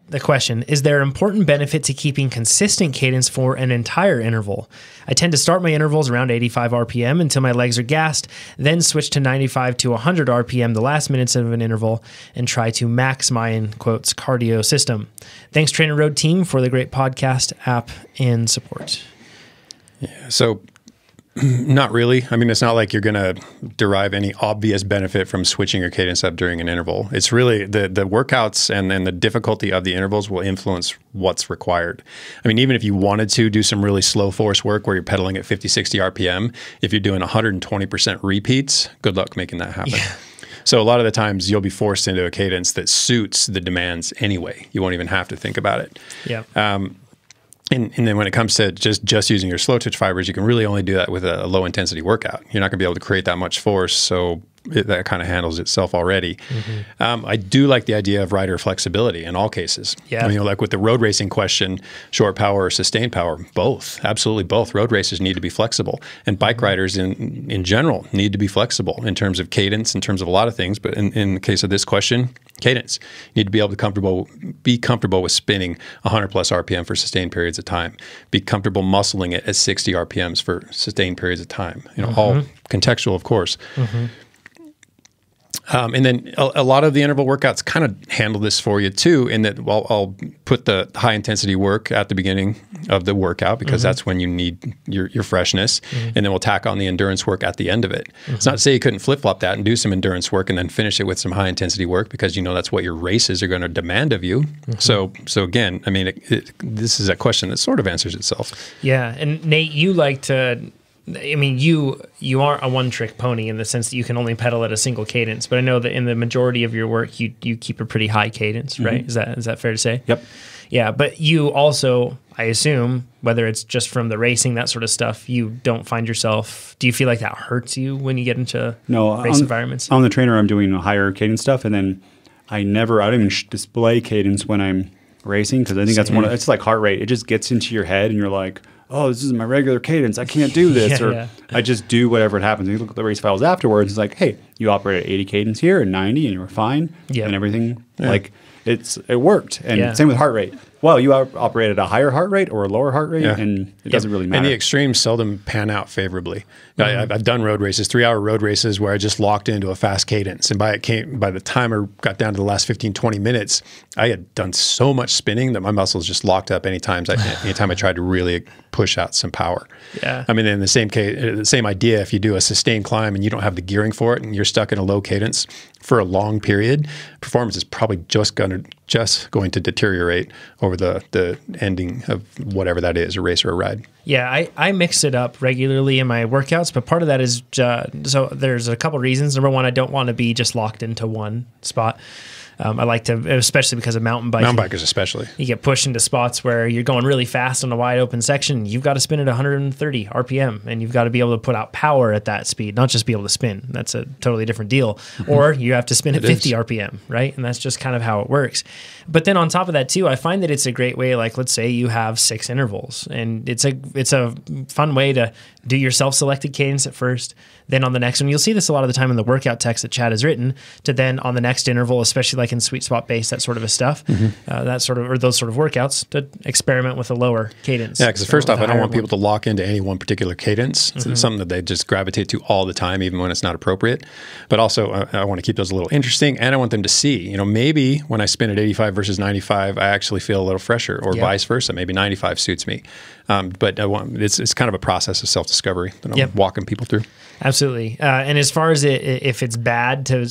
the question, is there important benefit to keeping consistent cadence for an entire interval? I tend to start my intervals around 85 RPM until my legs are gassed, then switch to 95 to 100 RPM the last minutes of an interval and try to max my, in quotes, cardio system. Thanks, TrainerRoad team, for the great podcast, app, and support. Yeah, so not really. I mean, it's not like you're going to derive any obvious benefit from switching your cadence up during an interval. It's really the workouts and then the difficulty of the intervals will influence what's required. I mean, even if you wanted to do some really slow force work where you're pedaling at 50, 60 RPM, if you're doing 120% repeats, good luck making that happen. Yeah. So a lot of the times you'll be forced into a cadence that suits the demands anyway. You won't even have to think about it. Yeah. And then when it comes to just using your slow twitch fibers, you can really only do that with a low intensity workout. You're not going to be able to create that much force, so that kind of handles itself already. Mm-hmm. I do like the idea of rider flexibility in all cases. Yeah. I mean, like with the road racing question, short power or sustained power, both, absolutely both. Road racers need to be flexible, and bike riders in general need to be flexible in terms of cadence, in terms of a lot of things. But in the case of this question, cadence, you need to be able to be comfortable with spinning 100 plus RPM for sustained periods of time. Be comfortable muscling it at 60 RPMs for sustained periods of time. You know, all contextual, of course. Mm-hmm. And then a lot of the interval workouts kind of handle this for you too, in that I'll put the high intensity work at the beginning of the workout because that's when you need your freshness, and then we'll tack on the endurance work at the end of it. It's not to say you couldn't flip-flop that and do some endurance work and then finish it with some high intensity work because you know that's what your races are going to demand of you. So again, I mean, this is a question that sort of answers itself. Yeah, and Nate, you like to... I mean, you aren't a one-trick pony in the sense that you can only pedal at a single cadence, but I know that in the majority of your work, you keep a pretty high cadence, right? Is that fair to say? Yep. Yeah, but you also, I assume, whether it's just from the racing, that sort of stuff, you don't find yourself... Do you feel like that hurts you when you get into race environments? On the trainer, I'm doing higher cadence stuff, and then I don't even display cadence when I'm racing because I think that's it's like heart rate. It just gets into your head, and you're like, oh, this is my regular cadence. I can't do this. I just do whatever it happens. And you look at the race files afterwards. It's like, hey, you operated at 80 cadence here and 90 and you were fine. And everything. Yeah. Like it worked. And same with heart rate. Well, you operate at a higher heart rate or a lower heart rate, and it doesn't really matter. And the extremes seldom pan out favorably. I've done road races, 3-hour road races where I just locked into a fast cadence. And by the time I got down to the last 15, 20 minutes, I had done so much spinning that my muscles just locked up anytime I tried to really push out some power. Yeah. I mean, in the same case, the same idea, if you do a sustained climb and you don't have the gearing for it and you're stuck in a low cadence for a long period, performance is probably just going to deteriorate over the ending of whatever that is, a race or a ride. Yeah, I mix it up regularly in my workouts, but part of that is, so there's a couple reasons. Number one, I don't want to be just locked into one spot. I like to, especially because of mountain biking. Mountain bikers especially. You get pushed into spots where you're going really fast on a wide open section. You've got to spin at 130 RPM, and you've got to be able to put out power at that speed, not just be able to spin. That's a totally different deal. Or you have to spin at 50 RPM, right? And that's just kind of how it works. But then on top of that too, I find that it's a great way, like let's say you have 6 intervals, and it's a fun way to do your self-selected cadence at first. Then on the next one, you'll see this a lot of the time in the workout text that Chad has written, to then on the next interval, especially like in sweet spot base, that sort of a stuff, those sort of workouts, to experiment with a lower cadence. Yeah, because first off, I don't want people to lock into any one particular cadence. It's something that they just gravitate to all the time, even when it's not appropriate. But also, I want to keep those a little interesting, and I want them to see, maybe when I spin at 85 versus 95, I actually feel a little fresher, or vice versa. Maybe 95 suits me. But it's kind of a process of self-discovery that I'm walking people through. Absolutely. And as far as if it's bad to,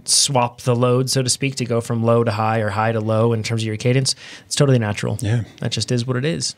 swap the load, so to speak, to go from low to high or high to low in terms of your cadence, it's totally natural. Yeah. That just is what it is.